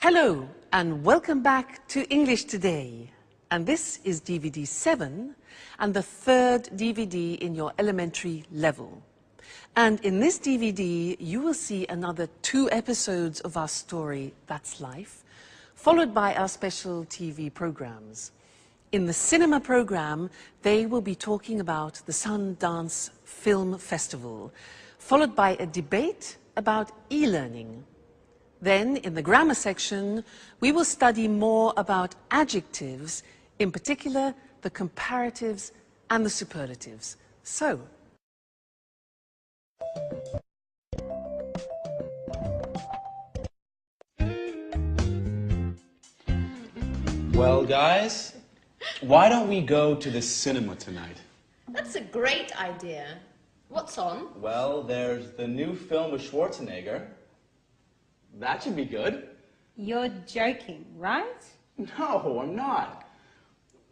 Hello and welcome back to English Today. And this is DVD 7 and the third DVD in your elementary level. And in this DVD you will see another 2 episodes of our story, That's Life, followed by our special TV programs. In the cinema program, they will be talking about the Sundance Film Festival, followed by a debate about e-learning. Then, in the grammar section, we will study more about adjectives, in particular the comparatives and the superlatives. So, well, guys, why don't we go to the cinema tonight? That's a great idea. What's on? Well, there's the new film with Schwarzenegger. That should be good. You're joking, right? No, I'm not.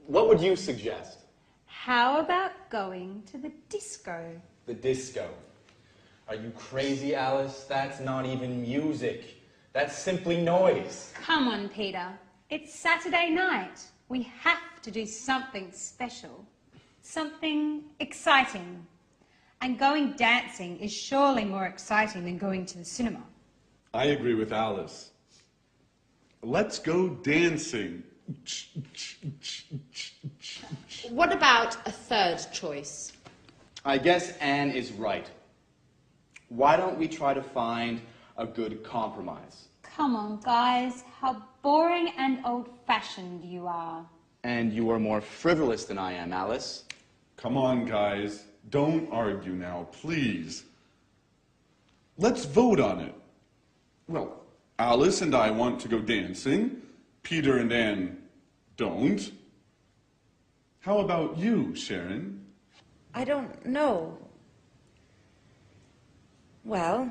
What would you suggest? How about going to the disco? The disco. Are you crazy, Alice? That's not even music. That's simply noise. Come on, Peter. It's Saturday night. We have to do something special. Something exciting. And going dancing is surely more exciting than going to the cinema. I agree with Alice. Let's go dancing. What about a third choice? I guess Anne is right. Why don't we try to find a good compromise? Come on, guys. How boring and old-fashioned you are. And you are more frivolous than I am, Alice. Come on, guys. Don't argue now, please. Let's vote on it. Well, Alice and I want to go dancing. Peter and Anne don't. How about you, Sharon? I don't know. Well,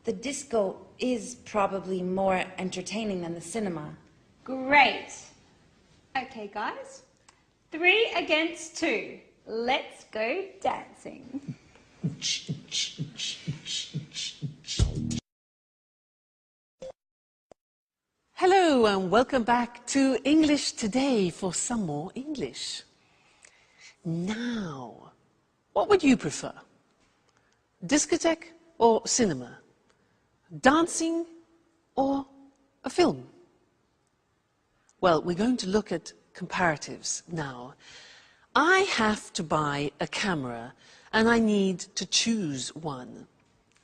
the disco is probably more entertaining than the cinema. Great. Okay, guys. 3 against 2. Let's go dancing. hello and welcome back to English Today for some more English. Now, what would you prefer? Discotheque or cinema? Dancing or a film? Well, we're going to look at comparatives now. I have to buy a camera and I need to choose one.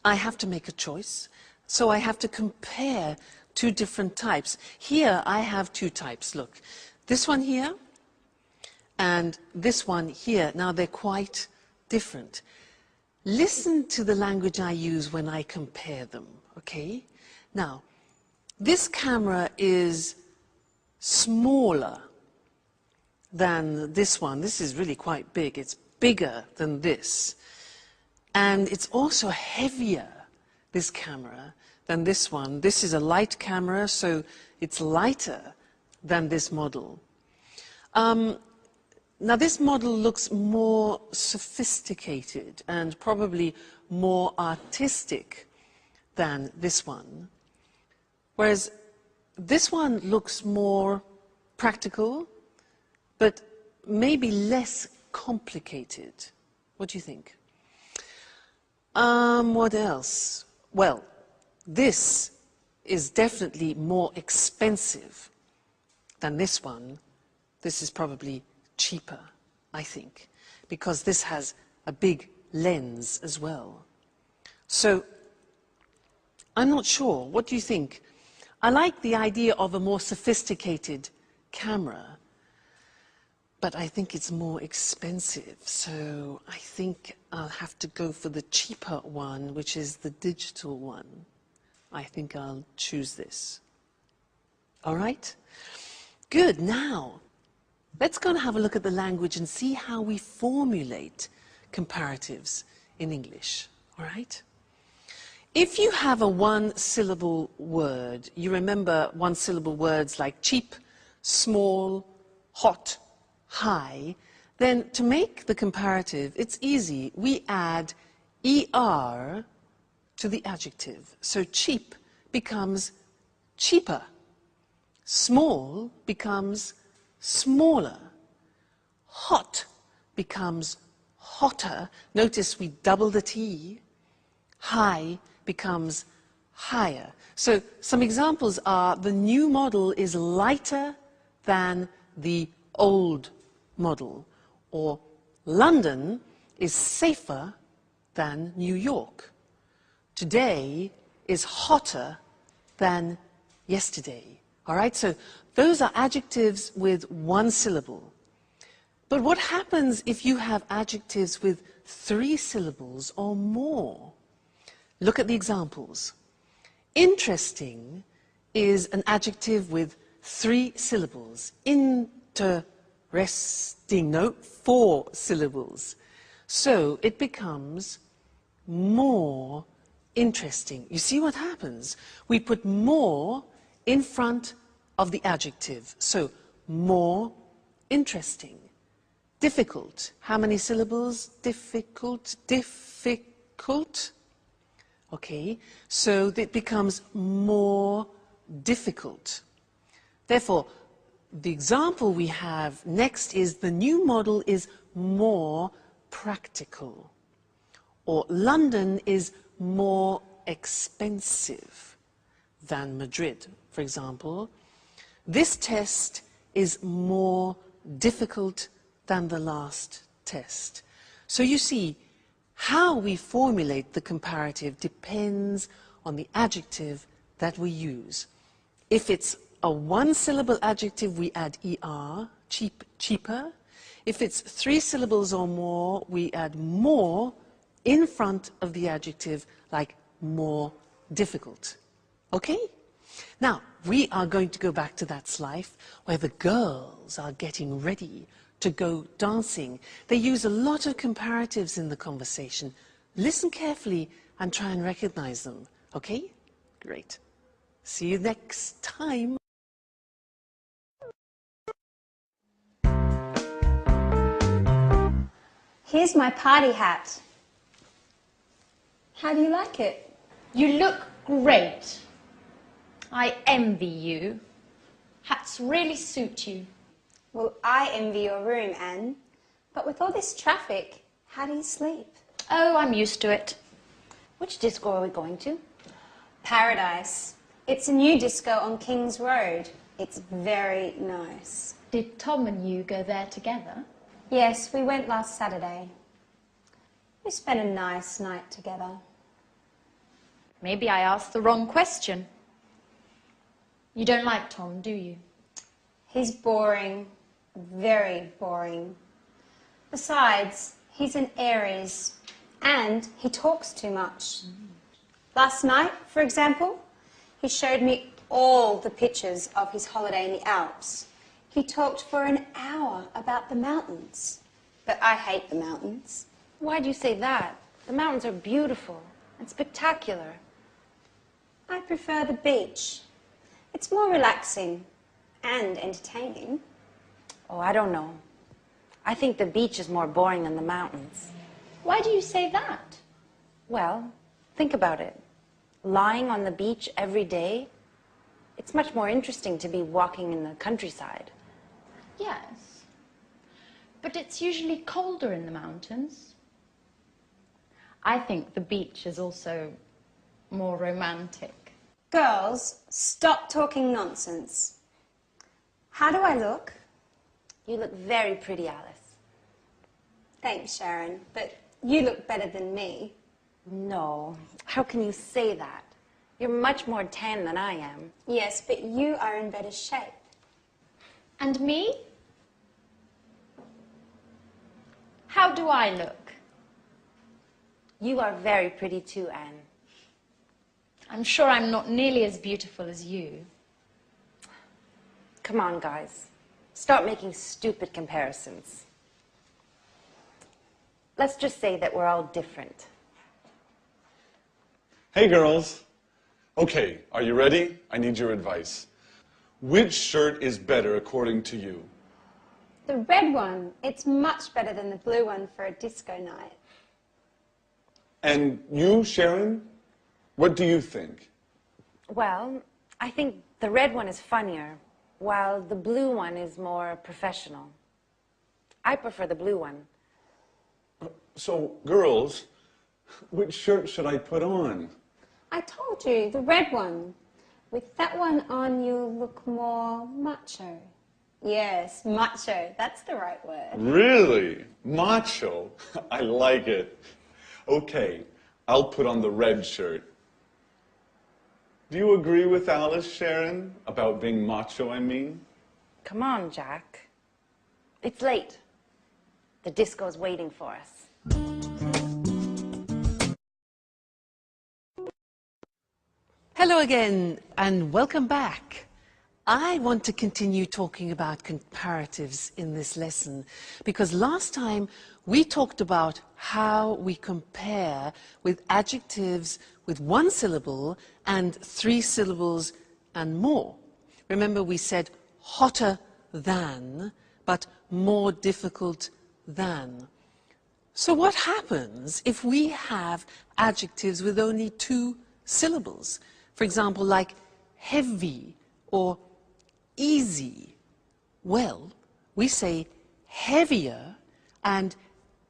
I have to make a choice, so I have to compare 2 different types. Here I have 2 types, look. This one here and this one here. Now they're quite different. Listen to the language I use when I compare them, okay? Now, this camera is smaller than this one. This is really quite big. It's bigger than this. And it's also heavier, this camera, than this one. This is a light camera, so it's lighter than this model. Now this model looks more sophisticated and probably more artistic than this one. Whereas this one looks more practical, but maybe less complicated. What do you think? What else? Well, this is definitely more expensive than this one. This is probably cheaper, I think, because this has a big lens as well. So, I'm not sure. What do you think? I like the idea of a more sophisticated camera, but I think it's more expensive, so I think I'll have to go for the cheaper one, which is the digital one. I think I'll choose this. All right? Good. Now, let's go and have a look at the language and see how we formulate comparatives in English. All right? If you have a 1-syllable word, you remember 1-syllable words like cheap, small, hot, high, then to make the comparative, it's easy. We add ER to to the adjective. So cheap becomes cheaper. Small becomes smaller. Hot becomes hotter. Notice we double the T. High becomes higher. So some examples are the new model is lighter than the old model, or London is safer than New York. Today is hotter than yesterday. All right, so those are adjectives with one syllable. But what happens if you have adjectives with 3 syllables or more? Look at the examples. Interesting is an adjective with 3 syllables. Interesting, no, 4 syllables. So it becomes more interesting. You see what happens? We put more in front of the adjective. So more interesting. Difficult. How many syllables? Difficult, difficult. Okay, so it becomes more difficult. Therefore, the example we have next is the new model is more practical. Or London is more expensive than Madrid, for example. This test is more difficult than the last test. So you see, how we formulate the comparative depends on the adjective that we use. If it's a 1-syllable adjective, we add er, cheap, cheaper. If it's 3 syllables or more, we add more in front of the adjective, like more difficult. Okay? Now, we are going to go back to that slide where the girls are getting ready to go dancing. They use a lot of comparatives in the conversation. Listen carefully and try and recognize them. Okay? Great. See you next time. Here's my party hat. How do you like it? You look great. I envy you. Hats really suit you. Well, I envy your room, Anne. But with all this traffic, how do you sleep? Oh, I'm used to it. Which disco are we going to? Paradise. It's a new disco on King's Road. It's very nice. Did Tom and you go there together? Yes, we went last Saturday. We spent a nice night together. Maybe I asked the wrong question. You don't like Tom, do you? He's boring. Very boring. Besides, he's an Aries and he talks too much. Last night, for example, he showed me all the pictures of his holiday in the Alps. He talked for an hour about the mountains. But I hate the mountains. Why do you say that? The mountains are beautiful and spectacular. I prefer the beach. It's more relaxing and entertaining. Oh, I don't know. I think the beach is more boring than the mountains. Why do you say that? Well, think about it. Lying on the beach every day, it's much more interesting to be walking in the countryside. Yes. But it's usually colder in the mountains. I think the beach is also more romantic. Girls, stop talking nonsense. How do I look? You look very pretty, Alice. Thanks, Sharon, but you look better than me. No, how can you say that? You're much more tan than I am. Yes, but you are in better shape. And me? How do I look? You are very pretty too, Anne. I'm sure I'm not nearly as beautiful as you. Come on, guys. Stop making stupid comparisons. Let's just say that we're all different. Hey, girls. Okay, are you ready? I need your advice. Which shirt is better according to you? The red one, it's much better than the blue one for a disco night. And you, Sharon? What do you think? Well, I think the red one is funnier, while the blue one is more professional. I prefer the blue one. So, girls, which shirt should I put on? I told you, the red one. With that one on, you'll look more macho. Yes, macho. That's the right word. Really? Macho? I like it. Okay, I'll put on the red shirt. Do you agree with Alice, Sharon, about being macho, I mean? Come on, Jack. It's late. The disco's waiting for us. Hello again, and welcome back. I want to continue talking about comparatives in this lesson because last time we talked about how we compare with adjectives with one syllable and 3 syllables and more. Remember, we said hotter than, but more difficult than. So what happens if we have adjectives with only 2 syllables? For example, like heavy or easy. Well, we say heavier and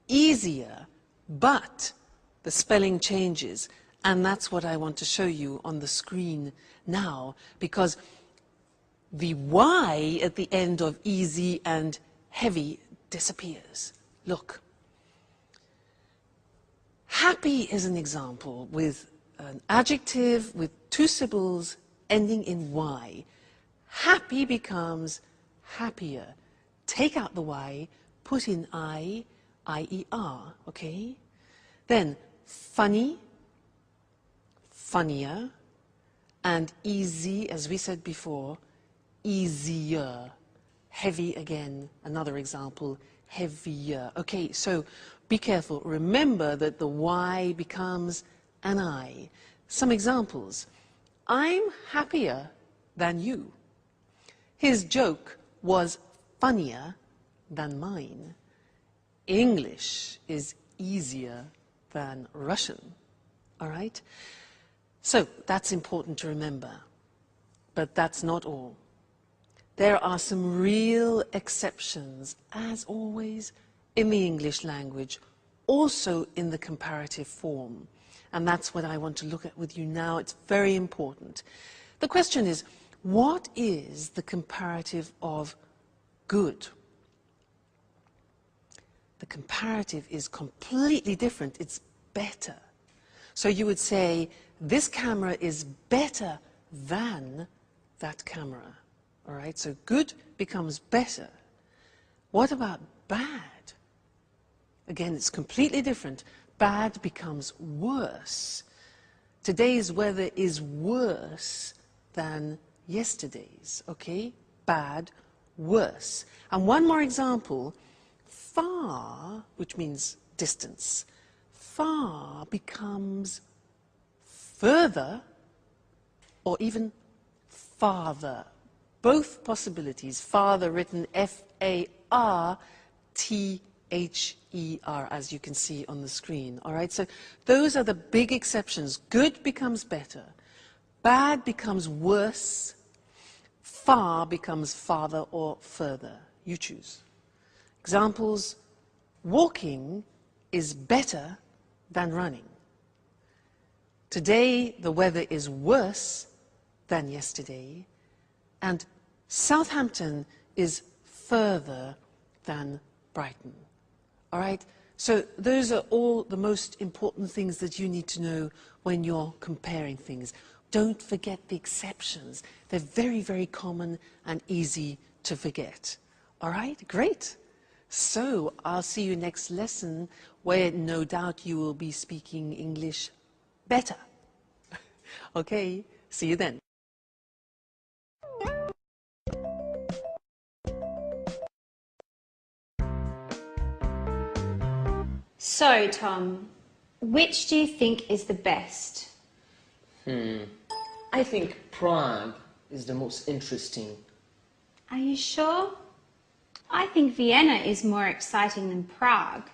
easier, but the spelling changes. And that's what I want to show you on the screen now, because the Y at the end of easy and heavy disappears. Look. Happy is an example with an adjective with 2 syllables ending in Y. Happy becomes happier. Take out the Y, put in I-E-R, okay? Then funny, funnier, and easy, as we said before, easier. Heavy again, another example, heavier. Okay, so be careful. Remember that the Y becomes an I. Some examples. I'm happier than you. His joke was funnier than mine. English is easier than Russian. All right? So that's important to remember. But that's not all. There are some real exceptions, as always, in the English language, also in the comparative form. And that's what I want to look at with you now. It's very important. The question is, what is the comparative of good? The comparative is completely different. It's better. So you would say, this camera is better than that camera. All right, so good becomes better. What about bad? Again, it's completely different. Bad becomes worse. Today's weather is worse than yesterday's, okay? Bad, worse. And one more example, far, which means distance, far becomes further or even farther. Both possibilities, farther written F-A-R-T-H-E-R, as you can see on the screen. All right, so those are the big exceptions. Good becomes better. Bad becomes worse. Far becomes farther or further. You choose. Examples, walking is better than running. Today, the weather is worse than yesterday. And Southampton is further than Brighton. All right? So those are all the most important things that you need to know when you're comparing things. Don't forget the exceptions. They're very, very common and easy to forget. All right? Great. So I'll see you next lesson where no doubt you will be speaking English better. Okay? See you then. So, Tom, which do you think is the best? I think Prague is the most interesting. Are you sure? I think Vienna is more exciting than Prague.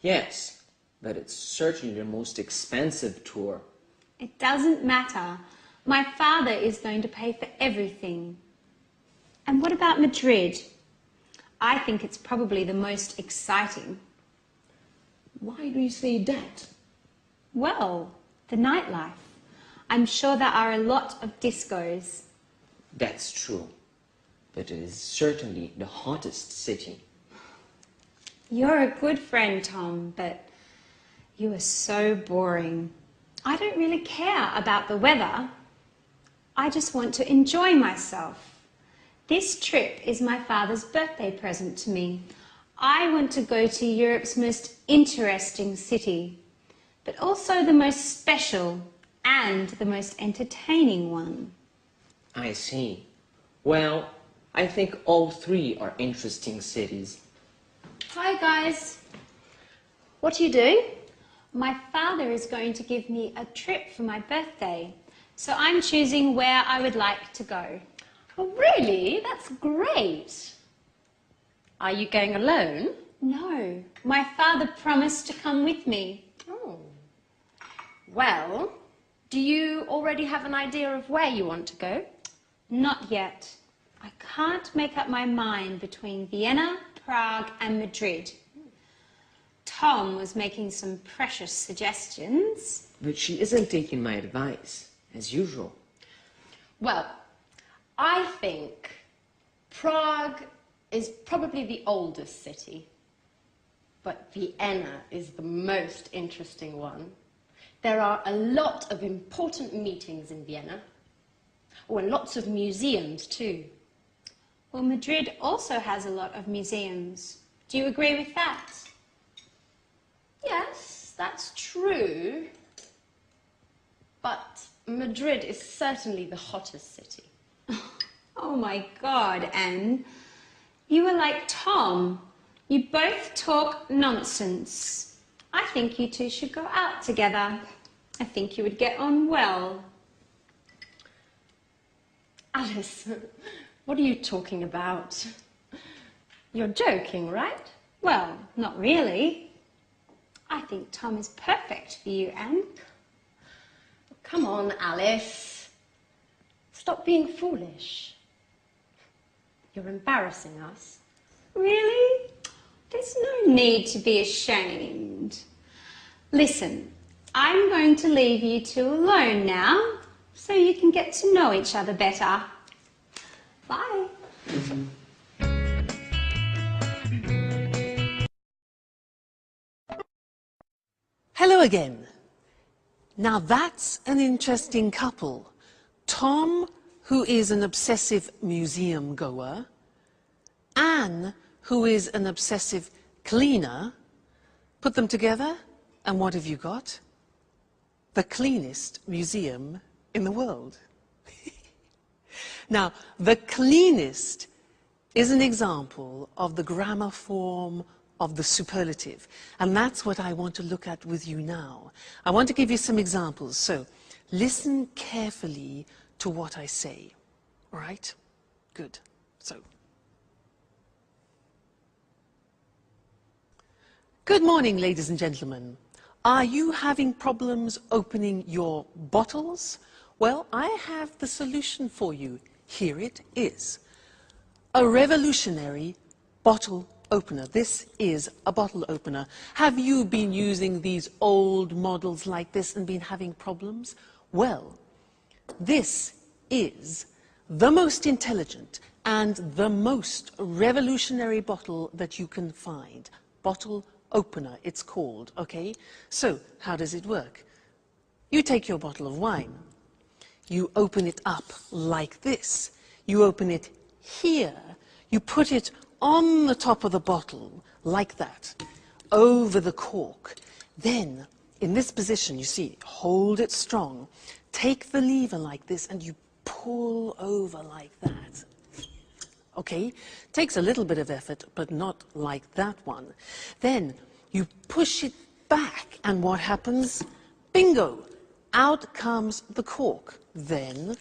Yes, but it's certainly the most expensive tour. It doesn't matter. My father is going to pay for everything. And what about Madrid? I think it's probably the most exciting. Why do you say that? Well, the nightlife. I'm sure there are a lot of discos. That's true. But it is certainly the hottest city. You're a good friend, Tom, but you are so boring. I don't really care about the weather. I just want to enjoy myself. This trip is my father's birthday present to me. I want to go to Europe's most interesting city, but also the most special and the most entertaining one. I see. Well, I think all three are interesting cities. Hi guys. What are you doing? My father is going to give me a trip for my birthday, so I'm choosing where I would like to go. Oh really? That's great. Are you going alone? No, my father promised to come with me. Oh. Well, do you already have an idea of where you want to go? Not yet. I can't make up my mind between Vienna, Prague and Madrid. Tom was making some precious suggestions. But she isn't taking my advice, as usual. Well, I think Prague is probably the oldest city, but Vienna is the most interesting one. There are a lot of important meetings in Vienna. Oh, and lots of museums too. Well, Madrid also has a lot of museums. Do you agree with that? Yes, that's true. But Madrid is certainly the hottest city. Oh my God, Anne. You are like Tom. You both talk nonsense. I think you two should go out together. I think you would get on well. Alice, what are you talking about? You're joking, right? Well, not really. I think Tom is perfect for you, Anne. Come on, Alice. Stop being foolish. You're embarrassing us. Really? There's no need to be ashamed. Listen, I'm going to leave you two alone now, so you can get to know each other better. Bye. Hello again. Now that's an interesting couple. Tom, who is an obsessive museum goer, Anne, who is an obsessive cleaner. Put them together, and what have you got? The cleanest museum in the world. Now, the cleanest is an example of the grammar form of the superlative, and that's what I want to look at with you now. I want to give you some examples, so listen carefully to what I say, all right? Good. So, good morning, ladies and gentlemen. Are you having problems opening your bottles? Well, I have the solution for you. Here it is. A revolutionary bottle opener. This is a bottle opener. Have you been using these old models like this and been having problems? Well, this is the most intelligent and the most revolutionary bottle that you can find. Bottle opener, it's called, okay? So, how does it work? You take your bottle of wine. You open it up like this. You open it here. You put it on the top of the bottle, like that, over the cork. Then, in this position, you see, hold it strong. Take the lever like this, and you pull over like that. Okay? Takes a little bit of effort, but not like that one. Then, you push it back, and what happens? Bingo! Out comes the cork. Then,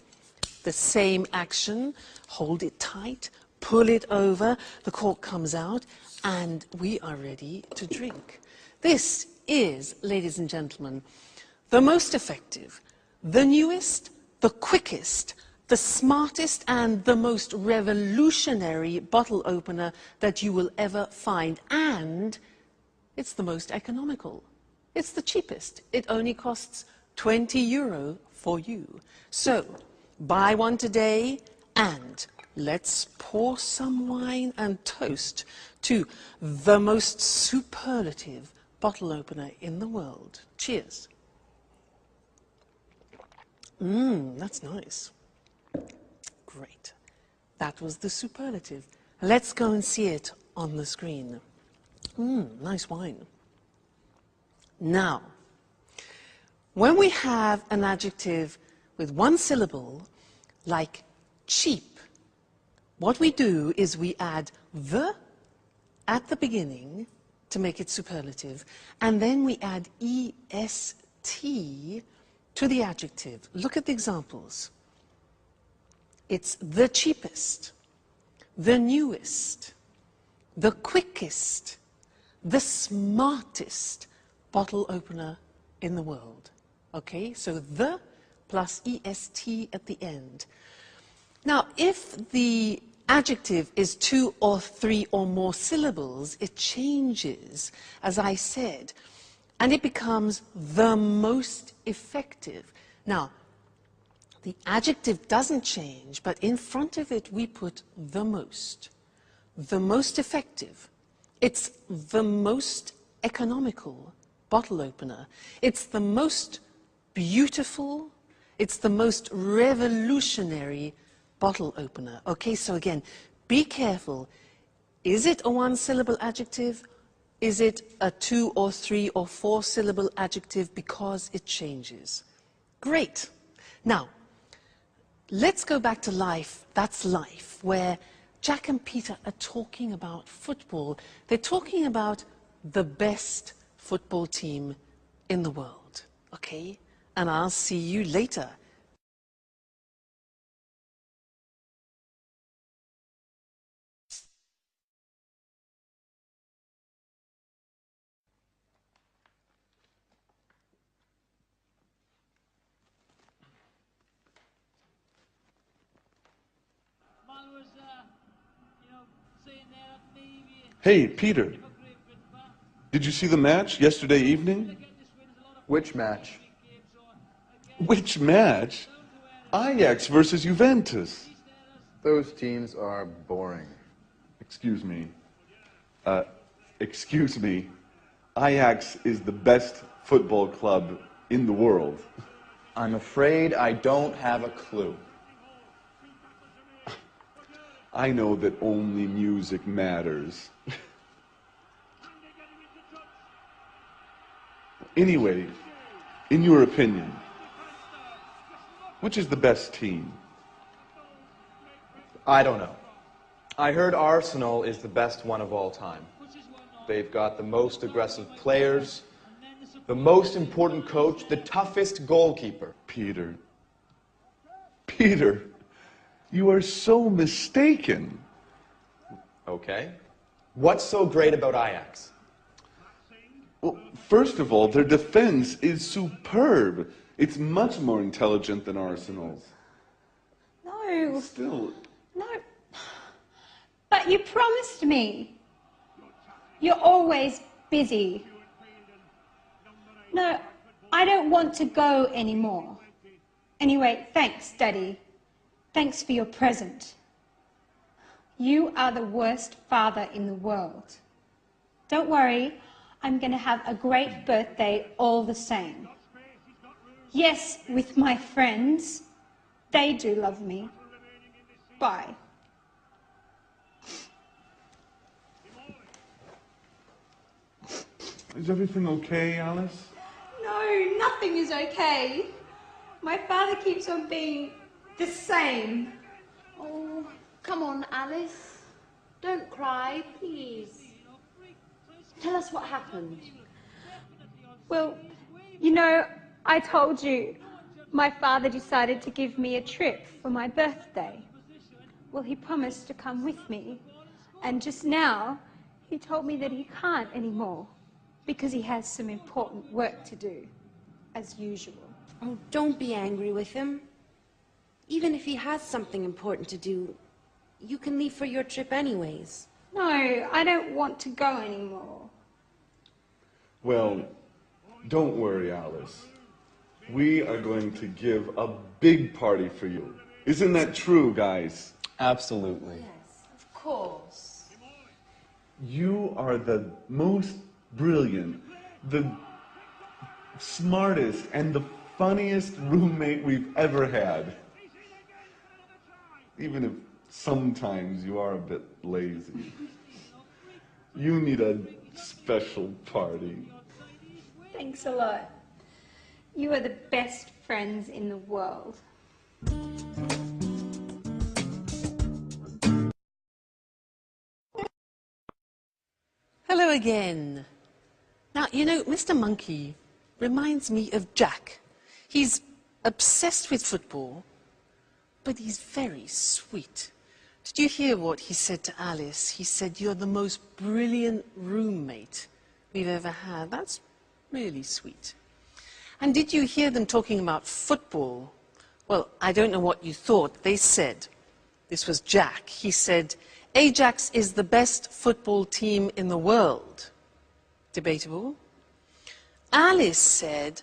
the same action, hold it tight, pull it over, the cork comes out, and we are ready to drink. This is, ladies and gentlemen, the most effective, the newest, the quickest, the smartest and the most revolutionary bottle opener that you will ever find. And it's the most economical. It's the cheapest. It only costs €20 for you. So, buy one today and let's pour some wine and toast to the most superlative bottle opener in the world. Cheers. That's nice. Great. That was the superlative. Let's go and see it on the screen. Nice wine. Now, when we have an adjective with one syllable, like cheap, what we do is we add the at the beginning to make it superlative, and then we add est to the adjective. Look at the examples. It's the cheapest, the newest, the quickest, the smartest bottle opener in the world. Okay, so the plus est at the end. Now, if the adjective is 2 or 3 or more syllables, it changes, as I said, and it becomes the most effective. Now, the adjective doesn't change, but in front of it we put the most effective. It's the most economical bottle opener. It's the most beautiful, it's the most revolutionary bottle opener. Okay, so again, be careful. Is it a 1-syllable adjective? Is it a 2 or 3 or 4 syllable adjective? Because it changes. Great. Now, let's go back to life. That's life, where Jack and Peter are talking about football. They're talking about the best football team in the world. Okay? And I'll see you later. Hey, Peter. Did you see the match yesterday evening? Which match? Which match? Ajax versus Juventus. Those teams are boring. Excuse me. Excuse me. Ajax is the best football club in the world. I'm afraid I don't have a clue. I know that only music matters. Anyway, in your opinion, which is the best team? I don't know. I heard Arsenal is the best one of all time. They've got the most aggressive players, the most important coach, the toughest goalkeeper. Peter, you are so mistaken. Okay. What's so great about Ajax? Well, first of all, their defense is superb. It's much more intelligent than Arsenal's. No. Still. No. But you promised me. You're always busy. No, I don't want to go anymore. Anyway, thanks, Daddy. Thanks for your present. You are the worst father in the world. Don't worry, I'm going to have a great birthday all the same. Yes, with my friends. They do love me. Bye. Is everything okay, Alice? No, nothing is okay. My father keeps on being the same. Oh, come on, Alice. Don't cry, please. Tell us what happened. Well, you know, I told you my father decided to give me a trip for my birthday. Well, he promised to come with me. And just now, he told me that he can't anymore because he has some important work to do, as usual. Oh, don't be angry with him. Even if he has something important to do, you can leave for your trip anyways. No, I don't want to go anymore. Well, don't worry, Alice. We are going to give a big party for you. Isn't that true, guys? Absolutely. Yes, of course. You are the most brilliant, the smartest, and the funniest roommate we've ever had. Even if sometimes you are a bit lazy. You need a special party. Thanks a lot. You are the best friends in the world. Hello again. Now, you know, Mr. Monkey reminds me of Jack. He's obsessed with football, but he's very sweet. Did you hear what he said to Alice? He said, "You're the most brilliant roommate we've ever had." That's really sweet. And did you hear them talking about football? Well, I don't know what you thought. They said, this was Jack, he said, "Ajax is the best football team in the world." Debatable. Alice said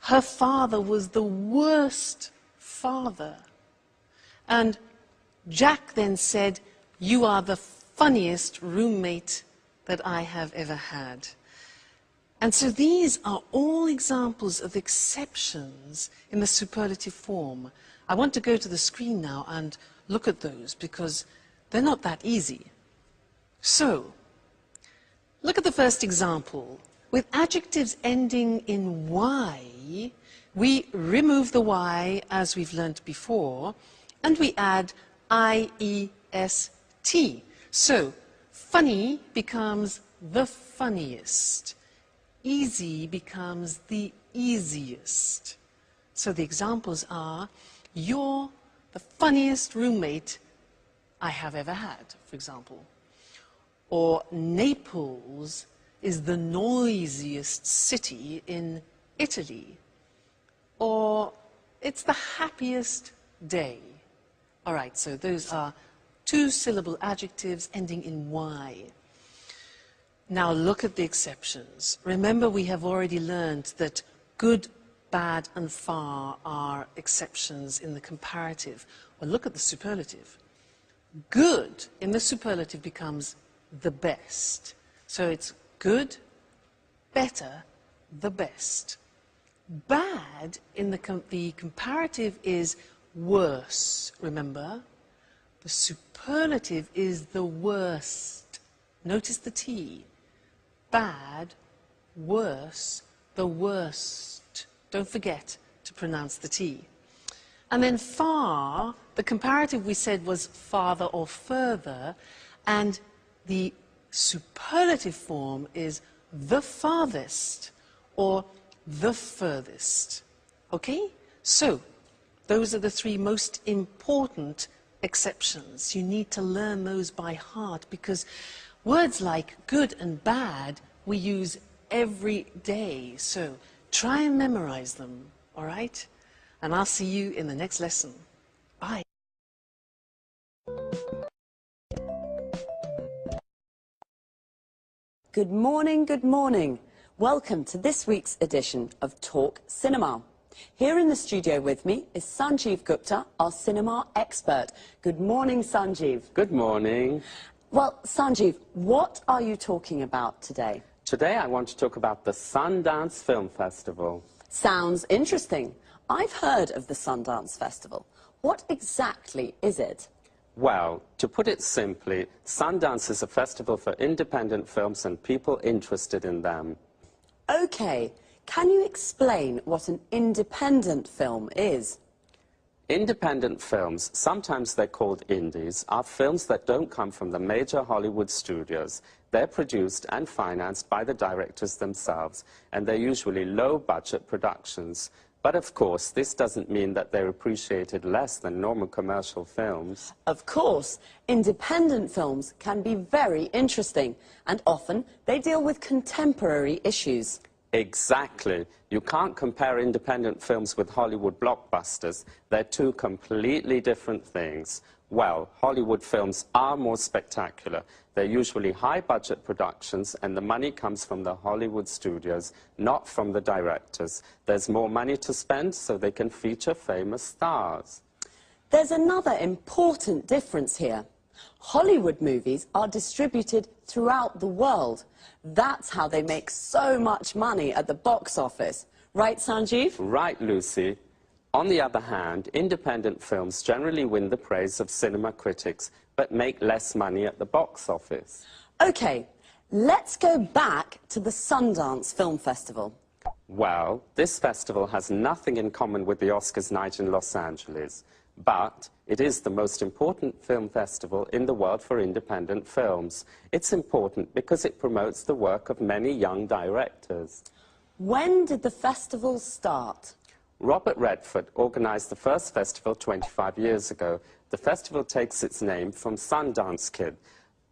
her father was the worst father. And Jack then said, "You are the funniest roommate that I have ever had." And so these are all examples of exceptions in the superlative form. I want to go to the screen now and look at those because they're not that easy. So, look at the first example. With adjectives ending in Y, we remove the Y as we've learnt before, and we add IEST. So, funny becomes the funniest. Easy becomes the easiest. So the examples are, "You're the funniest roommate I have ever had," for example. Or Naples is the noisiest city in Italy. Or it's the happiest day. All right, so those are two-syllable adjectives ending in Y. Now look at the exceptions. Remember, we have already learned that good, bad, and far are exceptions in the comparative. Well, look at the superlative. Good in the superlative becomes the best. So it's good, better, the best. Bad in the comparative is worse, remember? The superlative is the worst. Notice the T. Bad, worse, the worst. Don't forget to pronounce the T. And then far, the comparative we said was farther or further, and the superlative form is the farthest or the furthest. Okay? So, those are the three most important exceptions. You need to learn those by heart because words like good and bad we use every day. So try and memorize them, all right? And I'll see you in the next lesson. Bye. Good morning, good morning. Welcome to this week's edition of Talk Cinema. Here in the studio with me is Sanjeev Gupta, our cinema expert. Good morning, Sanjeev. Good morning. Well, Sanjeev, what are you talking about today? Today I want to talk about the Sundance Film Festival. Sounds interesting. I've heard of the Sundance Festival. What exactly is it? Well, to put it simply, Sundance is a festival for independent films and people interested in them. Okay. Can you explain what an independent film is? Independent films, sometimes they're called indies, are films that don't come from the major Hollywood studios. They're produced and financed by the directors themselves, and they're usually low-budget productions. But of course, this doesn't mean that they're appreciated less than normal commercial films. Of course, independent films can be very interesting, and often they deal with contemporary issues. Exactly. You can't compare independent films with Hollywood blockbusters. They're two completely different things. Well, Hollywood films are more spectacular. They're usually high-budget productions, and the money comes from the Hollywood studios, not from the directors. There's more money to spend, so they can feature famous stars. There's another important difference here. Hollywood movies are distributed throughout the world. That's how they make so much money at the box office. Right, Sanjeev? Right, Lucy. On the other hand, independent films generally win the praise of cinema critics, but make less money at the box office. OK, let's go back to the Sundance Film Festival. Well, this festival has nothing in common with the Oscars night in Los Angeles, but it is the most important film festival in the world for independent films. It's important because it promotes the work of many young directors. When did the festival start? Robert Redford organized the first festival 25 years ago. The festival takes its name from Sundance Kid,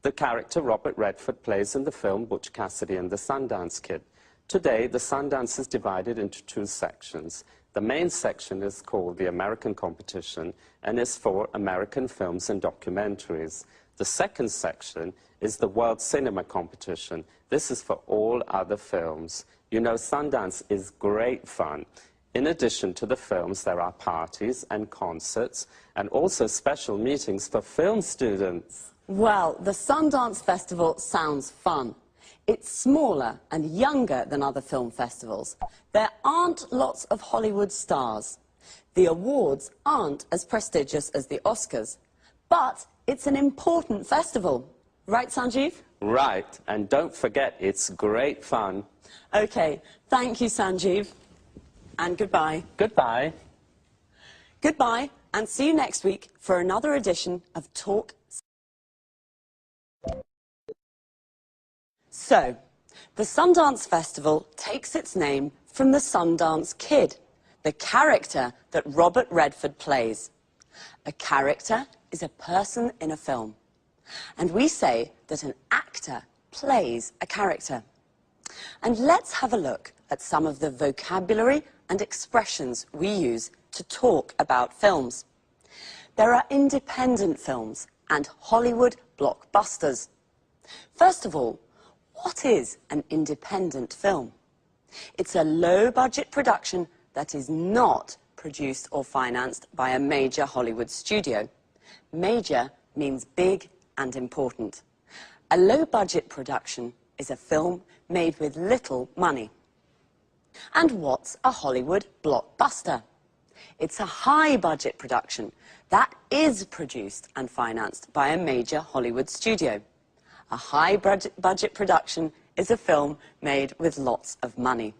the character Robert Redford plays in the film Butch Cassidy and the Sundance Kid. Today, the Sundance is divided into two sections. The main section is called the American Competition and is for American films and documentaries. The second section is the World Cinema Competition. This is for all other films. You know, Sundance is great fun. In addition to the films, there are parties and concerts and also special meetings for film students. Well, the Sundance Festival sounds fun. It's smaller and younger than other film festivals. There aren't lots of Hollywood stars. The awards aren't as prestigious as the Oscars. But it's an important festival. Right, Sanjeev? Right, and don't forget, it's great fun. OK, thank you, Sanjeev. And goodbye. Goodbye. Goodbye, and see you next week for another edition of Talk. So, the Sundance Festival takes its name from the Sundance Kid, the character that Robert Redford plays. A character is a person in a film. And we say that an actor plays a character. And let's have a look at some of the vocabulary and expressions we use to talk about films. There are independent films and Hollywood blockbusters. First of all, what is an independent film? It's a low-budget production that is not produced or financed by a major Hollywood studio. Major means big and important. A low-budget production is a film made with little money. And what's a Hollywood blockbuster? It's a high-budget production that is produced and financed by a major Hollywood studio. A high-budget production is a film made with lots of money.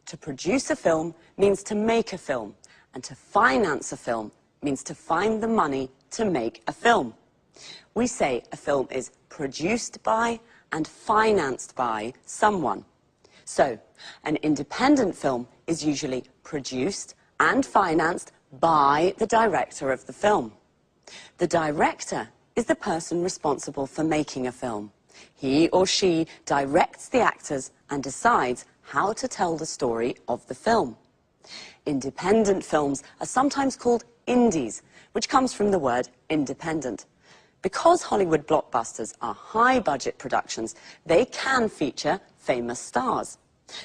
To produce a film means to make a film, and to finance a film means to find the money to make a film. We say a film is produced by and financed by someone. So, an independent film is usually produced and financed by the director of the film. The director is the person responsible for making a film. He or she directs the actors and decides how to tell the story of the film. Independent films are sometimes called indies, which comes from the word independent. Because Hollywood blockbusters are high-budget productions, they can feature famous stars.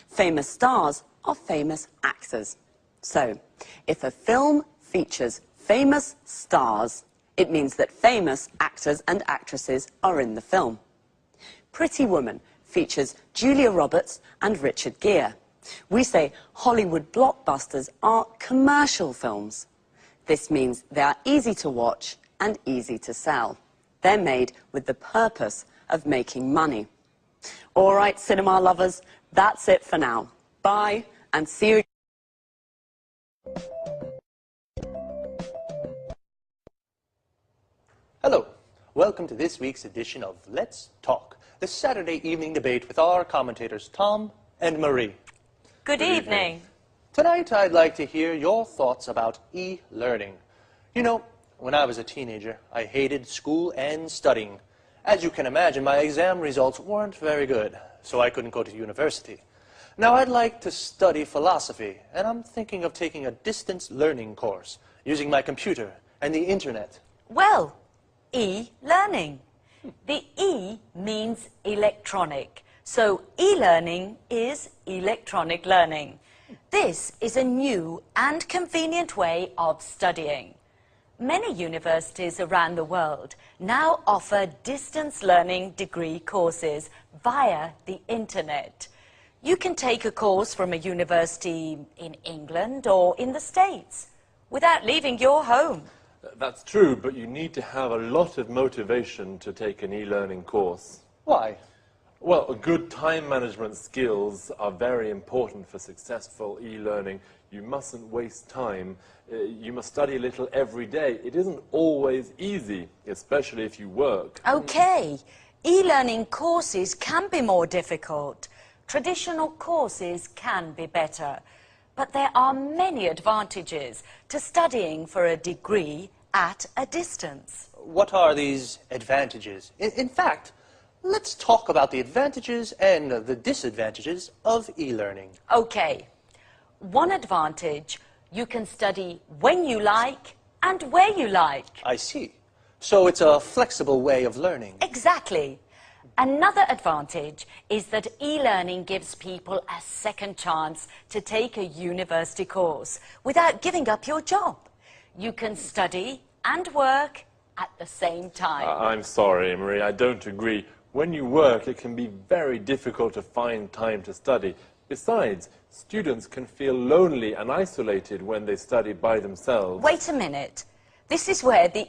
Famous stars are famous actors. So, if a film features famous stars, it means that famous actors and actresses are in the film. Pretty Woman features Julia Roberts and Richard Gere. We say Hollywood blockbusters are commercial films. This means they are easy to watch and easy to sell. They're made with the purpose of making money. All right, cinema lovers, that's it for now. Bye, and see you. Hello, welcome to this week's edition of Let's Talk, the Saturday evening debate with our commentators Tom and Marie. Good evening. Tonight I'd like to hear your thoughts about e-learning. You know, when I was a teenager, I hated school and studying. As you can imagine, my exam results weren't very good, so I couldn't go to university. Now, I'd like to study philosophy, and I'm thinking of taking a distance learning course using my computer and the internet. Well, e-learning. The E means electronic, so e-learning is electronic learning. This is a new and convenient way of studying. Many universities around the world now offer distance learning degree courses via the internet. You can take a course from a university in England or in the States without leaving your home. That's true, but you need to have a lot of motivation to take an e-learning course. Why? Well, good time management skills are very important for successful e-learning. You mustn't waste time. You must study a little every day. It isn't always easy, especially if you work. Okay, e-learning courses can be more difficult. Traditional courses can be better. But there are many advantages to studying for a degree at a distance. What are these advantages? In fact, let's talk about the advantages and the disadvantages of e-learning. Okay, one advantage, you can study when you like and where you like. I see. So it's a flexible way of learning. Exactly. Another advantage is that e-learning gives people a second chance to take a university course without giving up your job. You can study and work at the same time. I'm sorry, Marie, I don't agree. When you work, it can be very difficult to find time to study. Besides, students can feel lonely and isolated when they study by themselves. Wait a minute. This is where the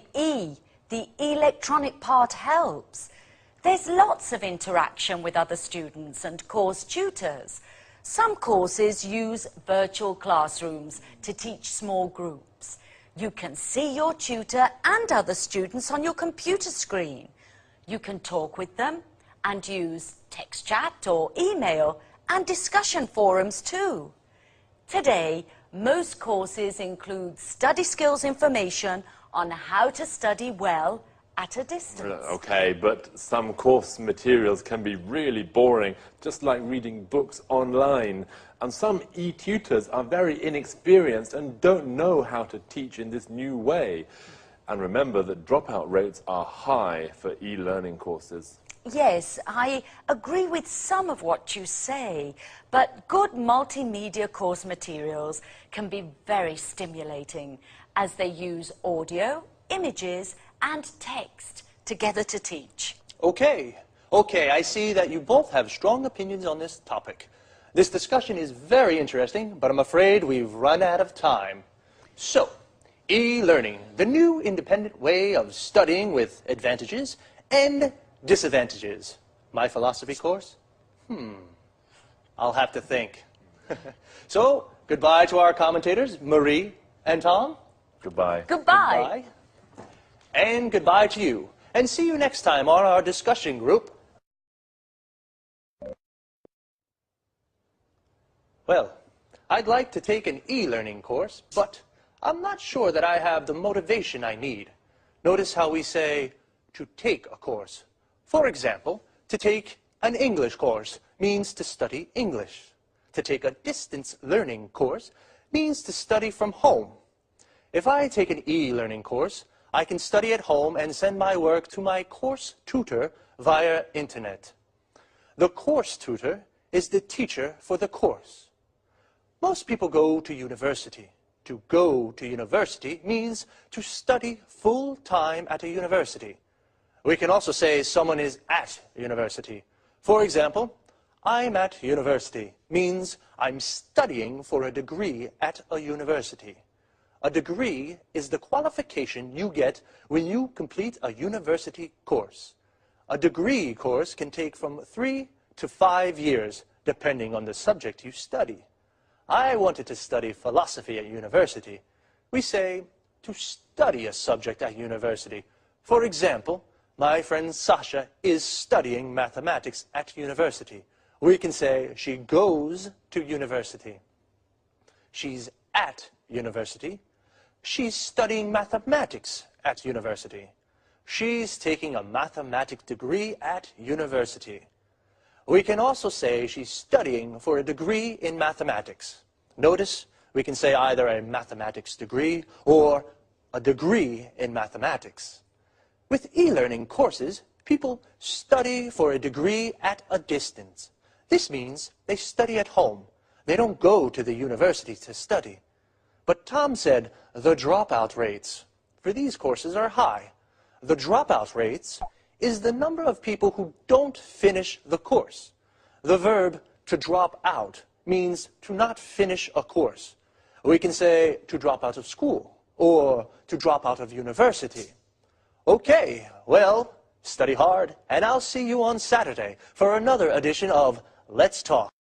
electronic part helps. There's lots of interaction with other students and course tutors. Some courses use virtual classrooms to teach small groups. You can see your tutor and other students on your computer screen. You can talk with them and use text chat or email and discussion forums too. Today, most courses include study skills information on how to study well at a distance. Okay, but some course materials can be really boring, just like reading books online. And some e-tutors are very inexperienced and don't know how to teach in this new way. And remember that dropout rates are high for e-learning courses. Yes, I agree with some of what you say, but good multimedia course materials can be very stimulating as they use audio, images, and text together to teach. Okay, I see that you both have strong opinions on this topic. This discussion is very interesting, but I'm afraid we've run out of time. So, e-learning, the new independent way of studying with advantages and disadvantages. My philosophy course? I'll have to think. So, goodbye to our commentators, Marie and Tom. Goodbye. Goodbye. And goodbye to you. And see you next time on our discussion group. Well, I'd like to take an e-learning course, but I'm not sure that I have the motivation I need. Notice how we say to take a course. For example, to take an English course means to study English. To take a distance learning course means to study from home. If I take an e-learning course, I can study at home and send my work to my course tutor via internet. The course tutor is the teacher for the course. Most people go to university. To go to university means to study full-time at a university. We can also say someone is at university. For example, I'm at university means I'm studying for a degree at a university. A degree is the qualification you get when you complete a university course. A degree course can take from 3 to 5 years, depending on the subject you study. I wanted to study philosophy at university. We say to study a subject at university. For example, my friend Sasha is studying mathematics at university. We can say she goes to university. She's at university. She's studying mathematics at university. She's taking a mathematics degree at university. We can also say she's studying for a degree in mathematics. Notice we can say either a mathematics degree or a degree in mathematics. With e-learning courses, people study for a degree at a distance. This means they study at home. They don't go to the university to study. But Tom said the dropout rates for these courses are high. The dropout rates is the number of people who don't finish the course. The verb to drop out means to not finish a course. We can say to drop out of school or to drop out of university. Okay, well, study hard, and I'll see you on Saturday for another edition of Let's Talk.